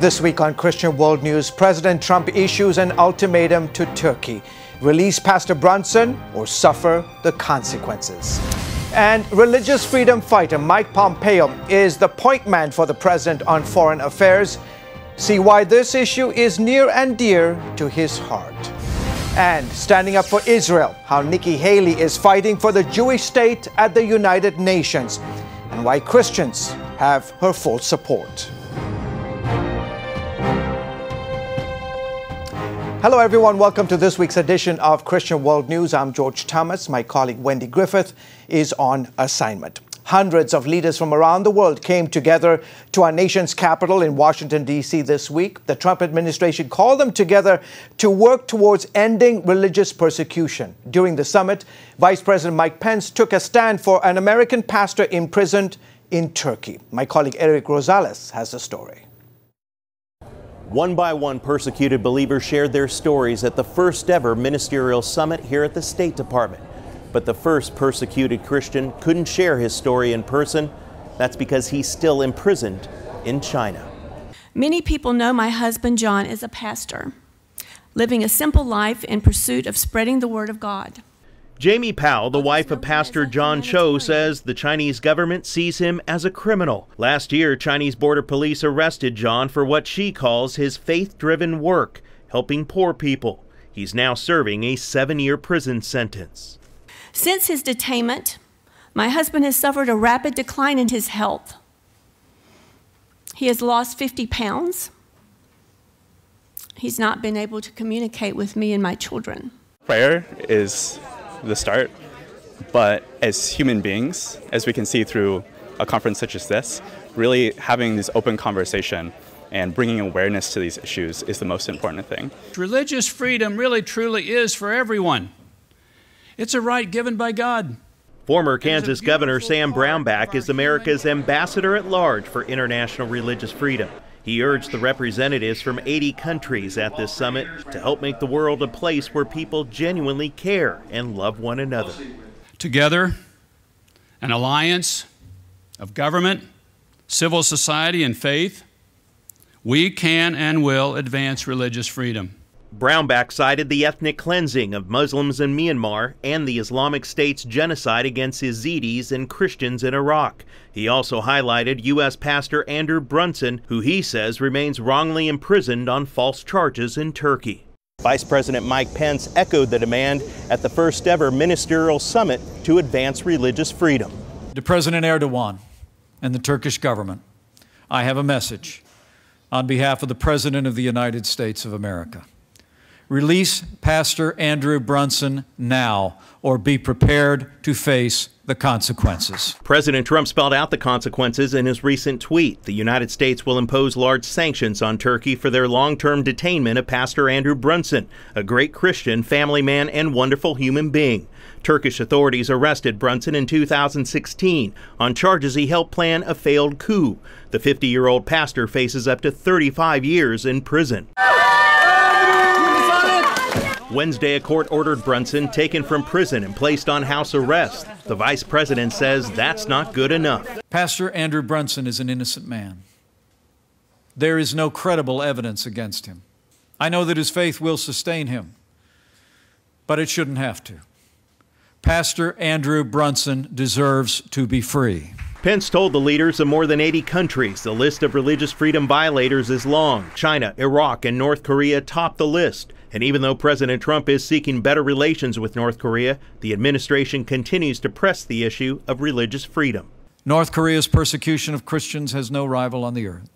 This week on Christian World News, President Trump issues an ultimatum to Turkey. Release Pastor Brunson or suffer the consequences. And religious freedom fighter Mike Pompeo is the point man for the president on foreign affairs. See why this issue is near and dear to his heart. And standing up for Israel, how Nikki Haley is fighting for the Jewish state at the United Nations, and why Christians have her full support. Hello everyone, welcome to this week's edition of Christian World News. I'm George Thomas. My colleague Wendy Griffith is on assignment. Hundreds of leaders from around the world came together to our nation's capital in Washington, D.C. this week. The Trump administration called them together to work towards ending religious persecution. During the summit, Vice President Mike Pence took a stand for an American pastor imprisoned in Turkey. My colleague Eric Rosales has the story. One by one, persecuted believers shared their stories at the first ever ministerial summit here at the State Department. But the first persecuted Christian couldn't share his story in person. That's because he's still imprisoned in China. Many people know my husband John is a pastor, living a simple life in pursuit of spreading the word of God. Jamie Powell, the wife of Pastor John Cho, says the Chinese government sees him as a criminal. Last year, Chinese border police arrested John for what she calls his faith-driven work, helping poor people. He's now serving a 7-year prison sentence. Since his detainment, my husband has suffered a rapid decline in his health. He has lost 50 pounds. He's not been able to communicate with me and my children. Prayer is the start, but as human beings, as we can see through a conference such as this, really having this open conversation and bringing awareness to these issues is the most important thing. Religious freedom really truly is for everyone. It's a right given by God. Former Kansas Governor Sam Brownback is America's ambassador at large for international religious freedom. He urged the representatives from 80 countries at this summit to help make the world a place where people genuinely care and love one another. Together, an alliance of government, civil society, and faith, we can and will advance religious freedom. Brownback cited the ethnic cleansing of Muslims in Myanmar and the Islamic State's genocide against Yazidis and Christians in Iraq. He also highlighted U.S. Pastor Andrew Brunson, who he says remains wrongly imprisoned on false charges in Turkey. Vice President Mike Pence echoed the demand at the first ever ministerial summit to advance religious freedom. To President Erdogan and the Turkish government, I have a message on behalf of the President of the United States of America. Release Pastor Andrew Brunson now, or be prepared to face the consequences. President Trump spelled out the consequences in his recent tweet. The United States will impose large sanctions on Turkey for their long-term detainment of Pastor Andrew Brunson, a great Christian, family man, and wonderful human being. Turkish authorities arrested Brunson in 2016 on charges he helped plan a failed coup. The 50-year-old pastor faces up to 35 years in prison. Wednesday, a court ordered Brunson taken from prison and placed on house arrest. The vice president says that's not good enough. Pastor Andrew Brunson is an innocent man. There is no credible evidence against him. I know that his faith will sustain him, but it shouldn't have to. Pastor Andrew Brunson deserves to be free. Pence told the leaders of more than 80 countries the list of religious freedom violators is long. China, Iraq, and North Korea top the list. And even though President Trump is seeking better relations with North Korea, the administration continues to press the issue of religious freedom. North Korea's persecution of Christians has no rival on the earth.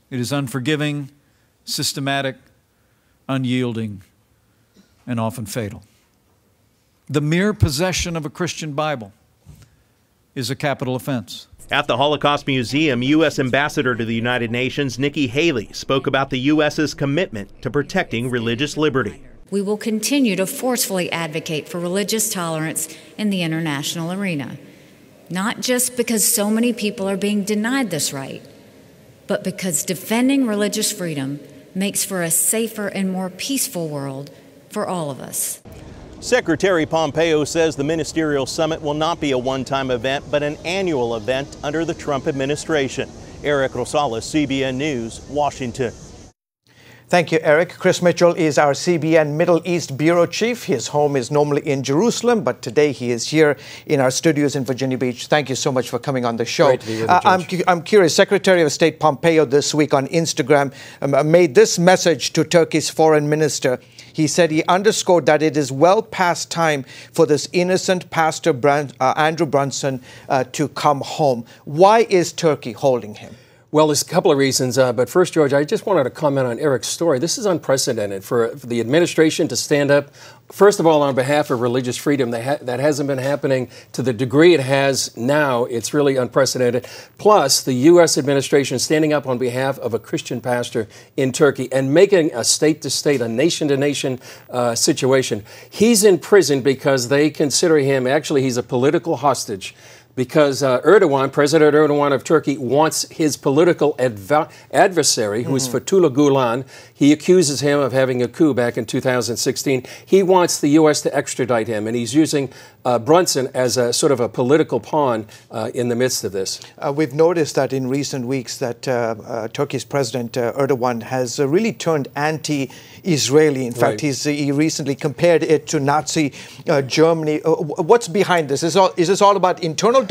It is unforgiving, systematic, unyielding, and often fatal. The mere possession of a Christian Bible is a capital offense. At the Holocaust Museum, U.S. Ambassador to the United Nations Nikki Haley spoke about the U.S.'s commitment to protecting religious liberty. We will continue to forcefully advocate for religious tolerance in the international arena, not just because so many people are being denied this right, but because defending religious freedom makes for a safer and more peaceful world for all of us. Secretary Pompeo says the ministerial summit will not be a one-time event, but an annual event under the Trump administration. Eric Rosales, CBN News, Washington. Thank you, Eric. Chris Mitchell is our CBN Middle East Bureau Chief. His home is normally in Jerusalem, but today he is here in our studios in Virginia Beach. Thank you so much for coming on the show. Great to be with you, George. I'm curious, Secretary of State Pompeo this week on Instagram made this message to Turkey's foreign minister. He said he underscored that it is well past time for this innocent Pastor Andrew Brunson to come home. Why is Turkey holding him? Well, there's a couple of reasons, but first, George, I just wanted to comment on Eric's story. This is unprecedented for the administration to stand up, first of all, on behalf of religious freedom. That hasn't been happening to the degree it has now. It's really unprecedented. Plus, the U.S. administration standing up on behalf of a Christian pastor in Turkey and making a state-to-state, a nation-to-nation situation. He's in prison because they consider him, actually, he's a political hostage. Because President Erdogan of Turkey, wants his political adversary, who is Fethullah Gulen. He accuses him of having a coup back in 2016. He wants the U.S. to extradite him, and he's using Brunson as a sort of a political pawn in the midst of this. We've noticed that in recent weeks that Turkey's President Erdogan has really turned anti-Israeli. In fact, he recently compared it to Nazi Germany. What's behind this? Is this all about internal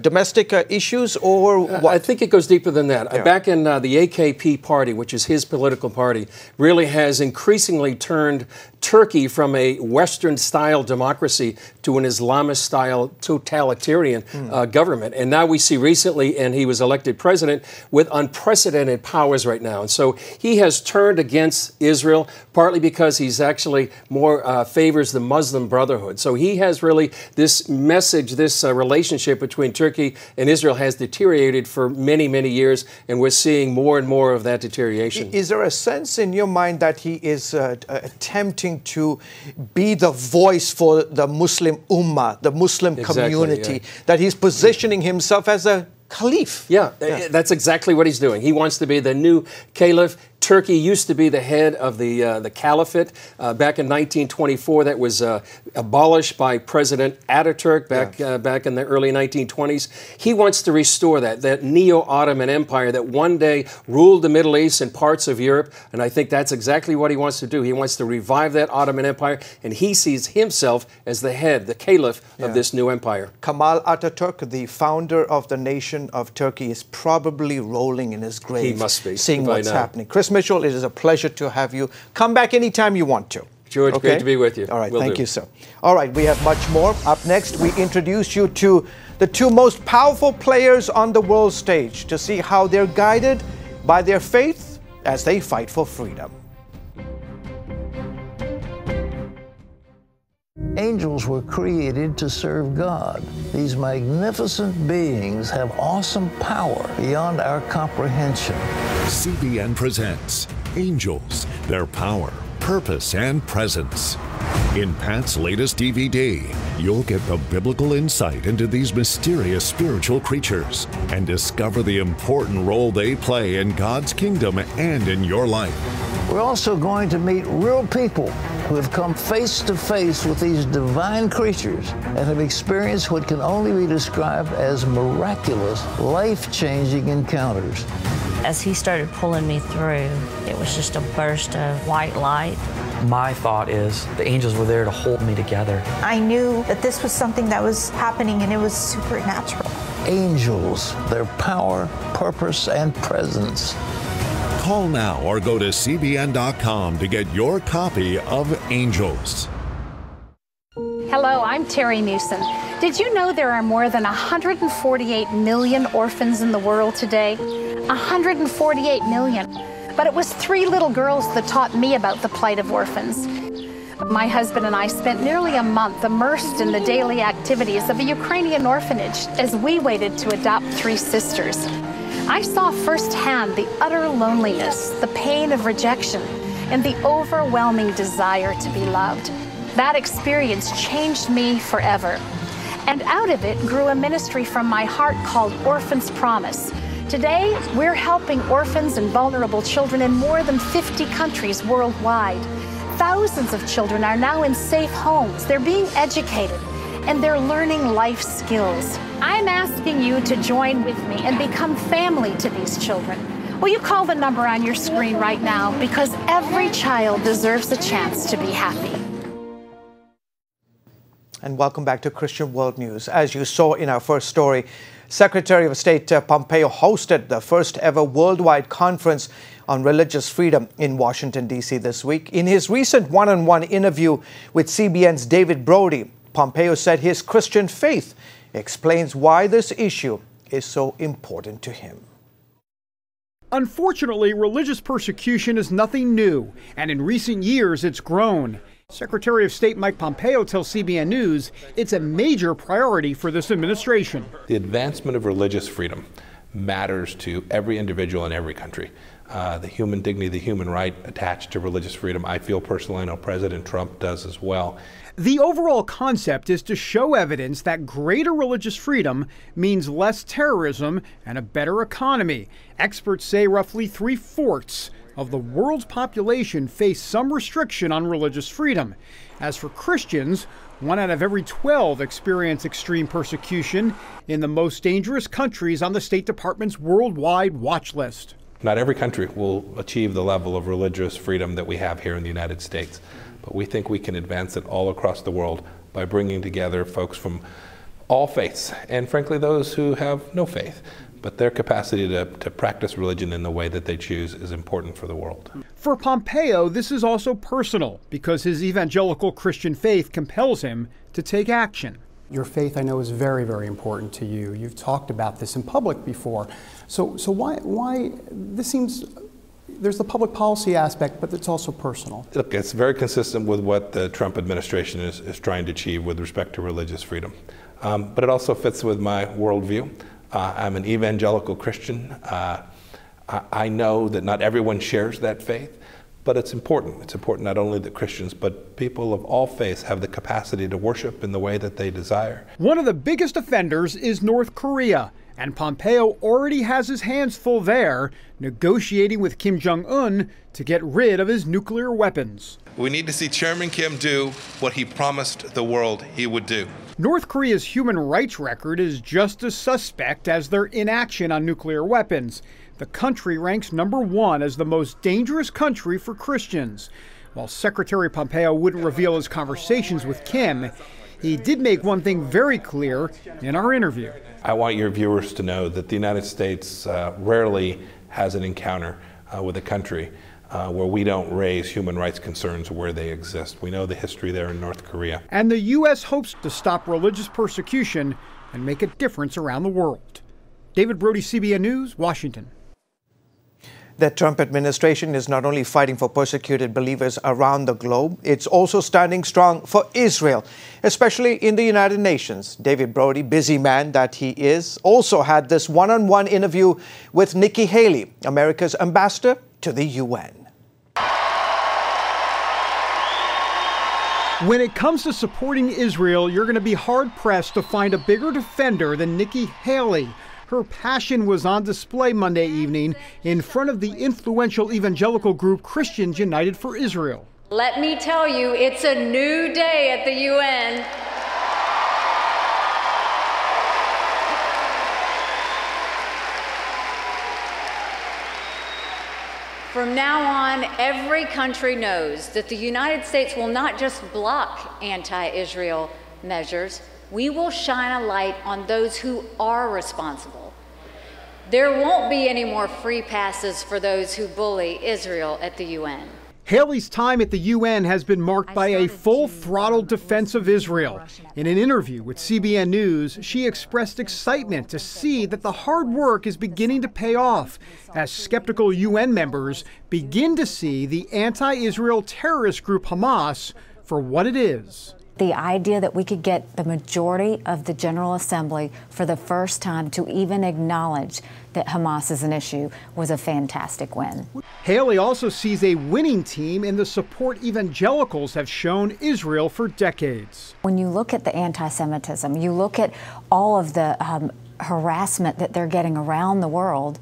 domestic issues, or what? I think it goes deeper than that. Yeah. Back in the AKP party, which is his political party, really has increasingly turned Turkey from a Western-style democracy to an Islamist-style totalitarian government. And now we see recently, and he was elected president with unprecedented powers right now. And so he has turned against Israel, partly because he's actually more favors the Muslim Brotherhood. So he has really this message, this relationship between Turkey and Israel has deteriorated for many, many years, and we're seeing more and more of that deterioration. Is there a sense in your mind that he is attempting to be the voice for the Muslim Ummah, the Muslim community, that he's positioning himself as a caliph? Yeah, that's exactly what he's doing. He wants to be the new caliph. Turkey used to be the head of the caliphate back in 1924. That was abolished by President Ataturk back in the early 1920s. He wants to restore that neo-Ottoman empire that one day ruled the Middle East and parts of Europe. And I think that's exactly what he wants to do. He wants to revive that Ottoman empire, and he sees himself as the head, the caliph of this new empire. Kemal Ataturk, the founder of the nation of Turkey, is probably rolling in his grave. He must be. Seeing what's happening. Chris Mitchell, it is a pleasure to have you. Come back anytime you want to. George, great to be with you. All right, thank you, sir. All right, we have much more. Up next, we introduce you to the two most powerful players on the world stage to see how they're guided by their faith as they fight for freedom. Angels were created to serve God. These magnificent beings have awesome power beyond our comprehension. CBN presents Angels, Their Power, Purpose, and Presence. In Pat's latest DVD, you'll get the biblical insight into these mysterious spiritual creatures and discover the important role they play in God's kingdom and in your life. We're also going to meet real people who have come face to face with these divine creatures and have experienced what can only be described as miraculous, life-changing encounters. As he started pulling me through, it was just a burst of white light. My thought is the angels were there to hold me together. I knew that this was something that was happening, and it was supernatural. Angels, their power, purpose, and presence. Call now or go to cbn.com to get your copy of Angels. Hello, I'm Terry Newsom. Did you know there are more than 148 million orphans in the world today? 148 million. But it was 3 little girls that taught me about the plight of orphans. My husband and I spent nearly a month immersed in the daily activities of a Ukrainian orphanage as we waited to adopt 3 sisters. I saw firsthand the utter loneliness, the pain of rejection, and the overwhelming desire to be loved. That experience changed me forever. And out of it grew a ministry from my heart called Orphans Promise. Today, we're helping orphans and vulnerable children in more than 50 countries worldwide. Thousands of children are now in safe homes. They're being educated. and they're learning life skills. I'm asking you to join with me and become family to these children. Will you call the number on your screen right now? Because every child deserves a chance to be happy. And welcome back to Christian World News. As you saw in our first story, Secretary of State Pompeo hosted the first ever worldwide conference on religious freedom in Washington, D.C. this week. In his recent one-on-one interview with CBN's David Brody, Pompeo said his Christian faith explains why this issue is so important to him. Unfortunately, religious persecution is nothing new, and in recent years it's grown. Secretary of State Mike Pompeo tells CBN News it's a major priority for this administration. The advancement of religious freedom matters to every individual in every country. The human dignity, the human right attached to religious freedom, I feel personally, I know President Trump does as well. The overall concept is to show evidence that greater religious freedom means less terrorism and a better economy. Experts say roughly 3/4 of the world's population face some restriction on religious freedom. As for Christians, 1 out of every 12 experience extreme persecution in the most dangerous countries on the State Department's worldwide watch list. Not every country will achieve the level of religious freedom that we have here in the United States, but we think we can advance it all across the world by bringing together folks from all faiths, and frankly those who have no faith. But their capacity to practice religion in the way that they choose is important for the world. For Pompeo, this is also personal because his evangelical Christian faith compels him to take action. Your faith, I know, is very, very important to you. You've talked about this in public before. So why this seems, there's the public policy aspect, but it's also personal. Look, it's very consistent with what the Trump administration is trying to achieve with respect to religious freedom. But it also fits with my worldview. I'm an evangelical Christian. I know that not everyone shares that faith, but it's important. It's important not only that Christians, but people of all faiths have the capacity to worship in the way that they desire. One of the biggest offenders is North Korea, and Pompeo already has his hands full there, negotiating with Kim Jong-un to get rid of his nuclear weapons. We need to see Chairman Kim do what he promised the world he would do. North Korea's human rights record is just as suspect as their inaction on nuclear weapons. The country ranks #1 as the most dangerous country for Christians. While Secretary Pompeo wouldn't reveal his conversations with Kim, he did make one thing very clear in our interview. I want your viewers to know that the United States rarely has an encounter with a country where we don't raise human rights concerns where they exist. We know the history there in North Korea. And the U.S. hopes to stop religious persecution and make a difference around the world. David Brody, CBN News, Washington. The Trump administration is not only fighting for persecuted believers around the globe, it's also standing strong for Israel, especially in the United Nations. David Brody, busy man that he is, also had this one-on-one interview with Nikki Haley, America's ambassador to the UN. When it comes to supporting Israel, you're going to be hard-pressed to find a bigger defender than Nikki Haley. Her passion was on display Monday evening in front of the influential evangelical group Christians United for Israel. Let me tell you, it's a new day at the UN. From now on, every country knows that the United States will not just block anti-Israel measures, we will shine a light on those who are responsible. There won't be any more free passes for those who bully Israel at the UN. Haley's time at the UN has been marked by a full-throttle defense of Israel. In an interview with CBN News, she expressed excitement to see that the hard work is beginning to pay off as skeptical UN members begin to see the anti-Israel terrorist group Hamas for what it is. The idea that we could get the majority of the General Assembly for the first time to even acknowledge that Hamas is an issue was a fantastic win. Haley also sees a winning team in the support evangelicals have shown Israel for decades. When you look at the anti-Semitism, you look at all of the harassment that they're getting around the world,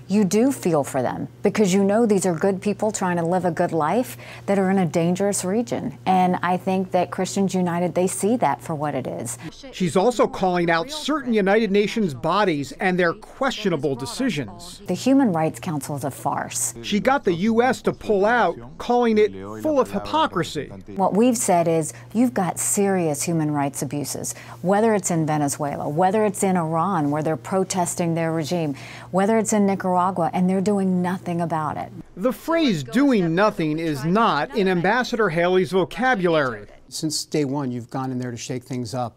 you do feel for them, because you know these are good people trying to live a good life that are in a dangerous region. And I think that Christians United, they see that for what it is. She's also calling out certain United Nations bodies and their questionable decisions. The Human Rights Council is a farce. She got the U.S. to pull out, calling it full of hypocrisy. What we've said is you've got serious human rights abuses, whether it's in Venezuela, whether it's in Iran where they're protesting their regime, whether it's in Nicaragua, and they're doing nothing about it. The phrase doing nothing is not in Ambassador Haley's vocabulary. Since day one, you've gone in there to shake things up.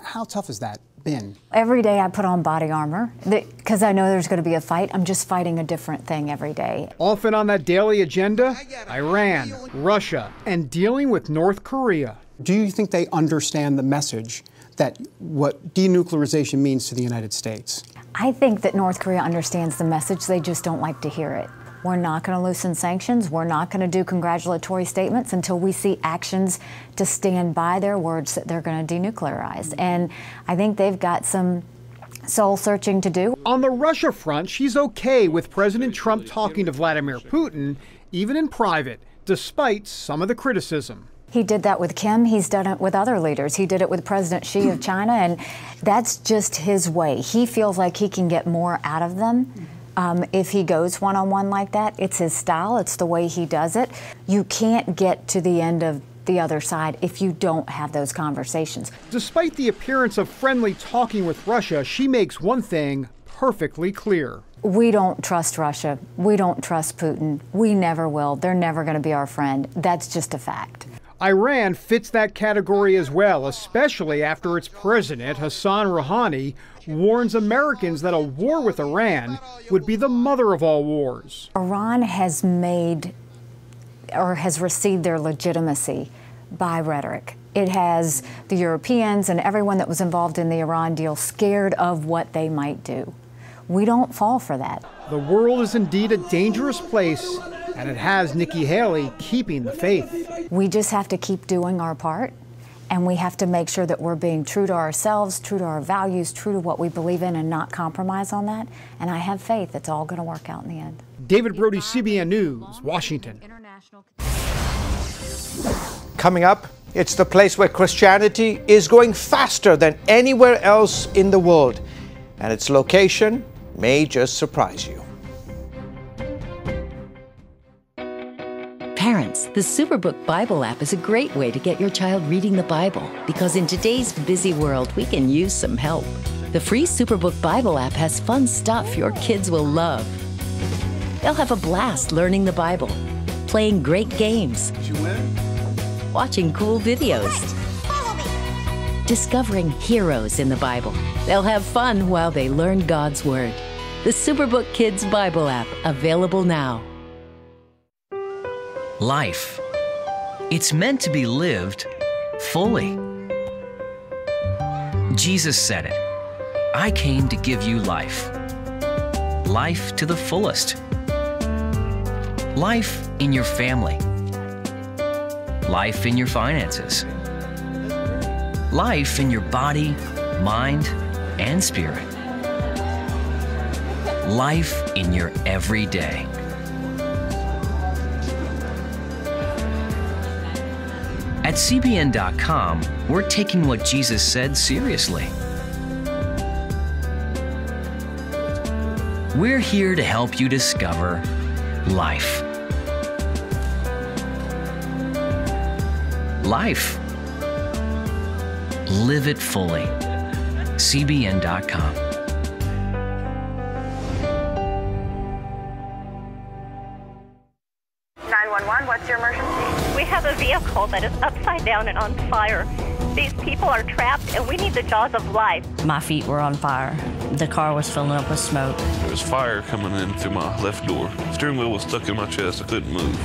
How tough has that been? Every day I put on body armor because I know there's going to be a fight. I'm just fighting a different thing every day. Often on that daily agenda, Iran, Russia, and dealing with North Korea. Do you think they understand the message that what denuclearization means to the United States? I think that North Korea understands the message, they just don't like to hear it. We're not going to loosen sanctions. We're not going to do congratulatory statements until we see actions to stand by their words that they're going to denuclearize. And I think they've got some soul searching to do. On the Russia front, she's okay with President Trump talking to Vladimir Putin, even in private, despite some of the criticism. He did that with Kim. He's done it with other leaders. He did it with President Xi of China, and that's just his way. He feels like he can get more out of them if he goes one-on-one like that. It's his style. It's the way he does it. You can't get to the end of the other side if you don't have those conversations. Despite the appearance of friendly talking with Russia, she makes one thing perfectly clear. We don't trust Russia. We don't trust Putin. We never will. They're never going to be our friend. That's just a fact. Iran fits that category as well, especially after its president, Hassan Rouhani, warns Americans that a war with Iran would be the mother of all wars. Iran has made or has received their legitimacy by rhetoric. It has the Europeans and everyone that was involved in the Iran deal scared of what they might do. We don't fall for that. The world is indeed a dangerous place, and it has Nikki Haley keeping the faith. We just have to keep doing our part, and we have to make sure that we're being true to ourselves, true to our values, true to what we believe in, and not compromise on that. And I have faith it's all going to work out in the end. David Brody, CBN News, Washington. Coming up, it's the place where Christianity is growing faster than anywhere else in the world, and its location may just surprise you. Parents, the Superbook Bible app is a great way to get your child reading the Bible, because in today's busy world, we can use some help. The free Superbook Bible app has fun stuff your kids will love. They'll have a blast learning the Bible, playing great games, watching cool videos, discovering heroes in the Bible. They'll have fun while they learn God's Word. The Superbook Kids Bible app, available now. Life. It's meant to be lived fully. Jesus said it. I came to give you life. Life to the fullest. Life in your family. Life in your finances. Life in your body, mind, and spirit. Life in your everyday. At CBN.com, we're taking what Jesus said seriously. We're here to help you discover life. Life. Live it fully. CBN.com. What's your emergency? We have a vehicle that is upside down and on fire. These people are trapped, and we need the jaws of life. My feet were on fire. The car was filling up with smoke. There was fire coming in through my left door. The steering wheel was stuck in my chest. I couldn't move.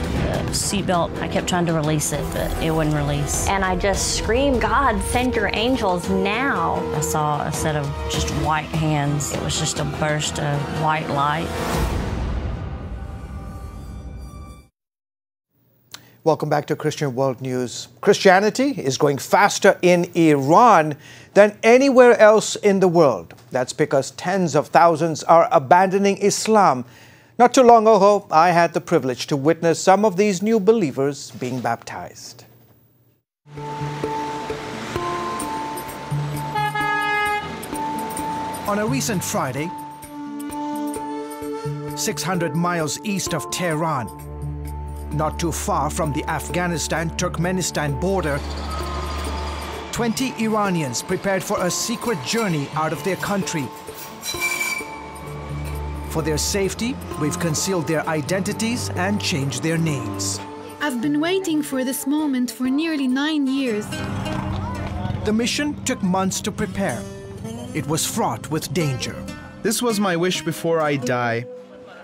The seatbelt, I kept trying to release it, but it wouldn't release. And I just screamed, God, send your angels now. I saw a set of just white hands. It was just a burst of white light. Well, Welcome back to Christian World News. Christianity is growing faster in Iran than anywhere else in the world. That's because tens of thousands are abandoning Islam. Not too long ago, I had the privilege to witness some of these new believers being baptized. On a recent Friday, 600 miles east of Tehran, not too far from the Afghanistan-Turkmenistan border, 20 Iranians prepared for a secret journey out of their country. For their safety, we've concealed their identities and changed their names. I've been waiting for this moment for nearly 9 years. The mission took months to prepare. It was fraught with danger. This was my wish before I die.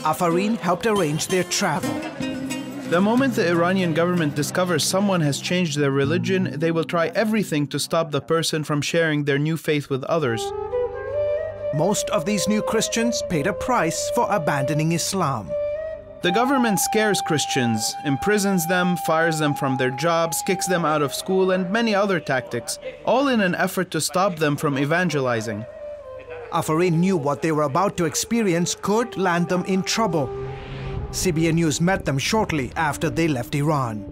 Afarin helped arrange their travel. The moment the Iranian government discovers someone has changed their religion, they will try everything to stop the person from sharing their new faith with others. Most of these new Christians paid a price for abandoning Islam. The government scares Christians, imprisons them, fires them from their jobs, kicks them out of school, and many other tactics, all in an effort to stop them from evangelizing. Afarin knew what they were about to experience could land them in trouble. CBN News met them shortly after they left Iran.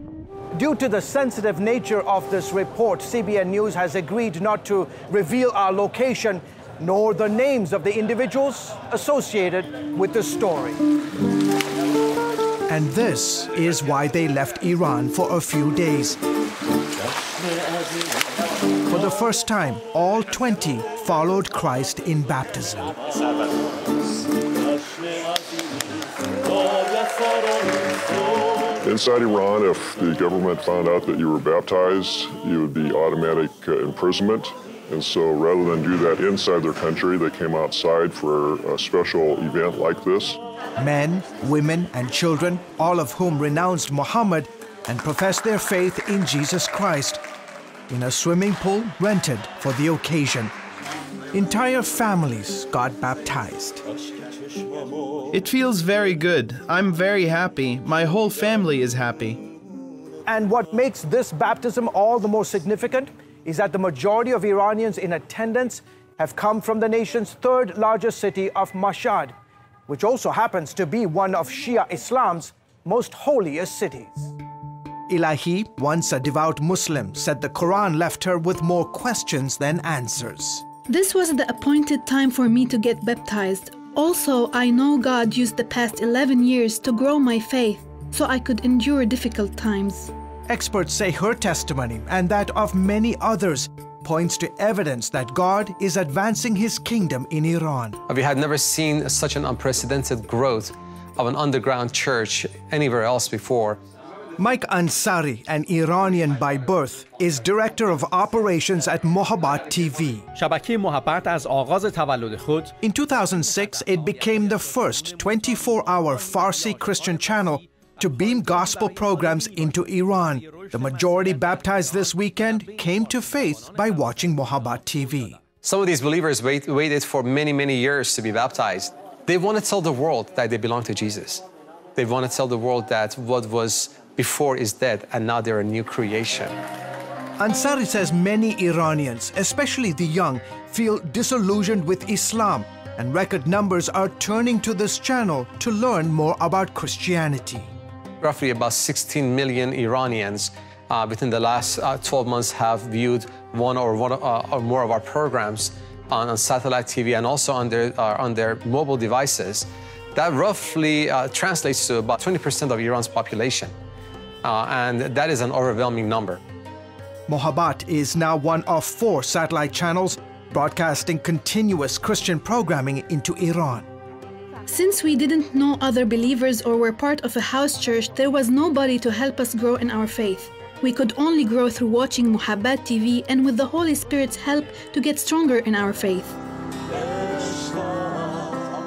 Due to the sensitive nature of this report, CBN News has agreed not to reveal our location nor the names of the individuals associated with the story. And this is why they left Iran for a few days. For the first time, all 20 followed Christ in baptism. Inside Iran, if the government found out that you were baptized, you would be automatic imprisonment. And so rather than do that inside their country, they came outside for a special event like this. Men, women, and children, all of whom renounced Muhammad and professed their faith in Jesus Christ, in a swimming pool rented for the occasion. Entire families got baptized. It feels very good. I'm very happy. My whole family is happy. And what makes this baptism all the more significant is that the majority of Iranians in attendance have come from the nation's third largest city of Mashhad, which also happens to be one of Shia Islam's most holiest cities. Ilahi, once a devout Muslim, said the Quran left her with more questions than answers. This was the appointed time for me to get baptized. Also, I know God used the past 11 years to grow my faith so I could endure difficult times. Experts say her testimony and that of many others points to evidence that God is advancing His kingdom in Iran. We had never seen such an unprecedented growth of an underground church anywhere else before. Mike Ansari, an Iranian by birth, is director of operations at Mohabbat TV. In 2006, it became the first 24-hour Farsi Christian channel to beam gospel programs into Iran. The majority baptized this weekend came to faith by watching Mohabbat TV. Some of these believers waited for many, many years to be baptized. They want to tell the world that they belong to Jesus. They want to tell the world that what was before is dead and now they're a new creation. Ansari says many Iranians, especially the young, feel disillusioned with Islam, and record numbers are turning to this channel to learn more about Christianity. Roughly about 16 million Iranians within the last 12 months have viewed one or more of our programs on satellite TV and also on their mobile devices. That roughly translates to about 20% of Iran's population. And that is an overwhelming number. Mohabbat is now one of 4 satellite channels broadcasting continuous Christian programming into Iran. Since we didn't know other believers or were part of a house church, there was nobody to help us grow in our faith. We could only grow through watching Mohabbat TV and with the Holy Spirit's help to get stronger in our faith.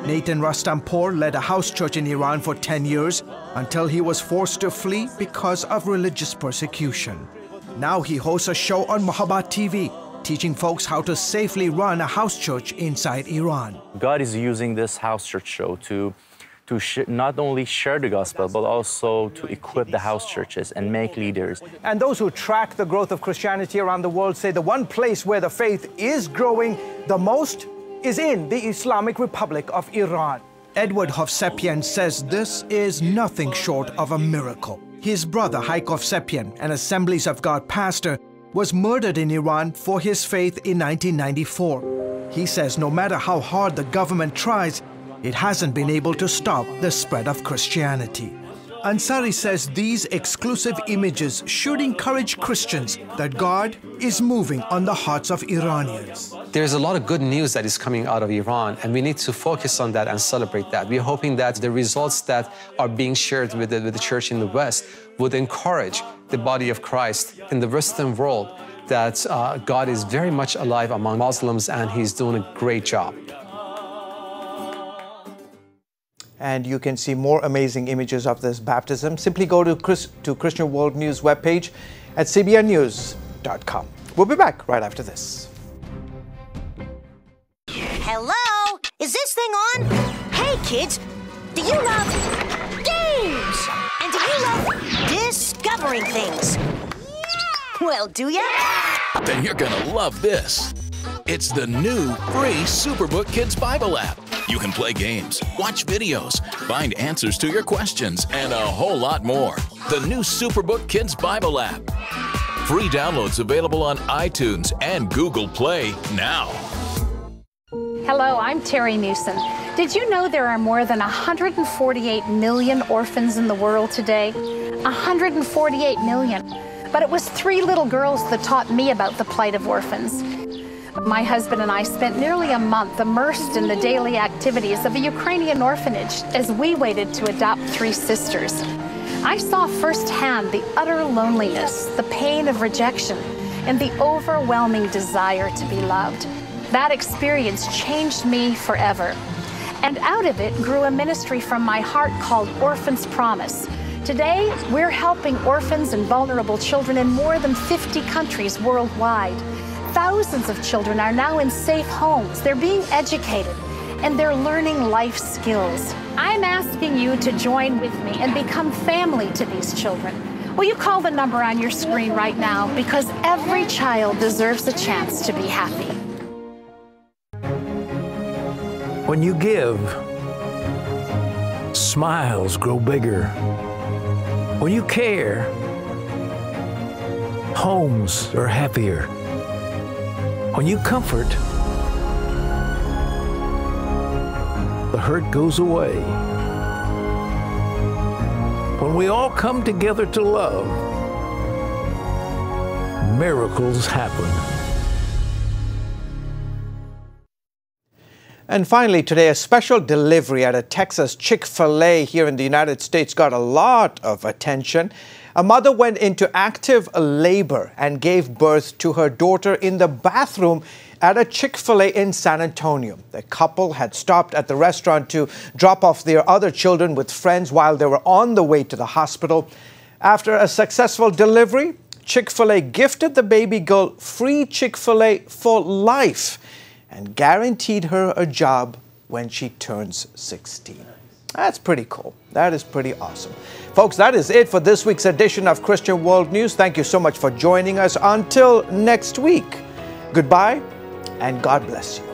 Nathan Rastampour led a house church in Iran for 10 years until he was forced to flee because of religious persecution. Now he hosts a show on Mohabbat TV, teaching folks how to safely run a house church inside Iran. God is using this house church show to to not only share the gospel, but also to equip the house churches and make leaders. And those who track the growth of Christianity around the world say the one place where the faith is growing the most is in the Islamic Republic of Iran. Edward Hovsepian says this is nothing short of a miracle. His brother, Haik Hovsepian, an Assemblies of God pastor, was murdered in Iran for his faith in 1994. He says no matter how hard the government tries, it hasn't been able to stop the spread of Christianity. Ansari says these exclusive images should encourage Christians that God is moving on the hearts of Iranians. There's a lot of good news that is coming out of Iran, and we need to focus on that and celebrate that. We're hoping that the results that are being shared with the church in the West would encourage the body of Christ in the Western world that God is very much alive among Muslims and He's doing a great job. And you can see more amazing images of this baptism. Simply go to Christian World News webpage at cbnnews.com. We'll be back right after this. Hello? Is this thing on? Hey, kids, do you love games? And do you love discovering things? Well, do ya? Then you're gonna love this. It's the new free Superbook Kids Bible app. You can play games, watch videos, find answers to your questions, and a whole lot more. The new Superbook Kids Bible app. Free downloads available on iTunes and Google Play now. Hello, I'm Terry Mewson. Did you know there are more than 148 million orphans in the world today? 148 million. But it was 3 little girls that taught me about the plight of orphans. My husband and I spent nearly a month immersed in the daily activities of a Ukrainian orphanage as we waited to adopt 3 sisters. I saw firsthand the utter loneliness, the pain of rejection, and the overwhelming desire to be loved. That experience changed me forever. And out of it grew a ministry from my heart called Orphans Promise. Today, we're helping orphans and vulnerable children in more than 50 countries worldwide. Thousands of children are now in safe homes. They're being educated, and they're learning life skills. I'm asking you to join with me and become family to these children. Will you call the number on your screen right now? Because every child deserves a chance to be happy. When you give, smiles grow bigger. When you care, homes are happier. When you comfort, the hurt goes away. When we all come together to love, miracles happen. And finally today, a special delivery at a Texas Chick-fil-A here in the United States got a lot of attention. A mother went into active labor and gave birth to her daughter in the bathroom at a Chick-fil-A in San Antonio. The couple had stopped at the restaurant to drop off their other children with friends while they were on the way to the hospital. After a successful delivery, Chick-fil-A gifted the baby girl free Chick-fil-A for life and guaranteed her a job when she turns 16. That's pretty cool. That is pretty awesome. Folks, that is it for this week's edition of Christian World News. Thank you so much for joining us. Until next week, goodbye and God bless you.